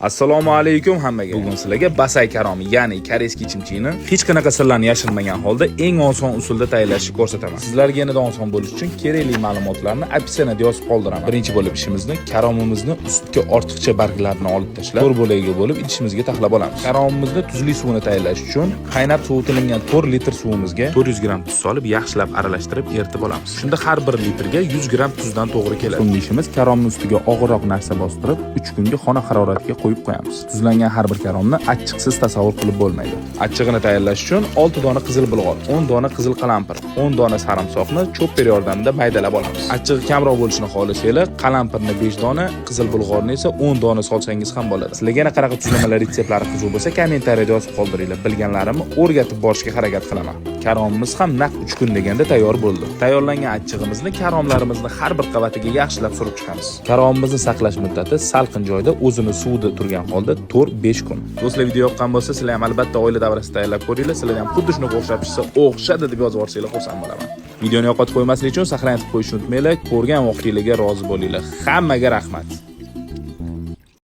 Assalomu alaykum hammaga. Bugun sizlarga basay karomi, ya'ni koreyskiy chimchini hech qanaqa sirlarni yashirmagan holda eng oson usulda tayyorlashni ko'rsataman. Sizlarga yanada oson bo'lishi uchun kerakli ma'lumotlarni opsiyada yozib qoldiraman. Birinchi bo'lib ishimizni karomimizni ustki ortiqcha barglarini olib tashlab, to'r bo'lagiga bo'lib idishimizga taxlab olamiz. Karomimizni tuzli suvini tayyorlash uchun qaynab sovutilgan 4 litr suvimizga 400 gram tuz solib, yaxshilab aralashtirib eritib olamiz. Shunda har 1 litrga 100 gram tuzdan to'g'ri keladi. So'nggi ishimiz karomni ustiga og'irroq narsa bostirib, 3 kunga xona haroratiga qo'yib qo'yamiz. Tuzlangan har bir karomni achchiqsiz tasavvur qilib bo'lmaydi. Achchig'ini tayyorlash uchun 6 dona qizil bulg'or, 10 dona qizil qalampir, 10 dona sarimsoqni chopper yordamida maydalab olamiz. Achchig'i kamroq bo'lishini xohlasanglar, qalampirni 5 dona, qizil bulg'orni esa 10 dona solsangiz ham bo'ladi. Sizlarga yana qanaqa tuzlamalar retseptlari qiziq bo'lsa, kommentariyada yozib qoldiringlar. Bilganlarimni o'rgatib borishga harakat qilaman. Karomimiz ham naq 3 kun deganda tayyor bo'ldi. Tayyorlangan achchig'imizni karomlarimizni har bir qavatiga yaxshilab surib chiqamiz. Karomimizni saqlash muddati salqin joyda o'zini suvda turgan holda 4-5 kun. Do'stlar, video yoqqan bo'lsa, sizlar ham albatta oila davrasida tayyorlab ko'ringlar. Sizlar ham xuddi shunga o'xshab pishsa, o'xshadi deb yozib yuborsanglar xursand bo'laman. Videoni yo'qotib qo'ymaslik uchun saqlanib qo'yishni unutmanglar. Ko'rgan vaqtingizga rozi bo'linglar. Hammaga rahmat.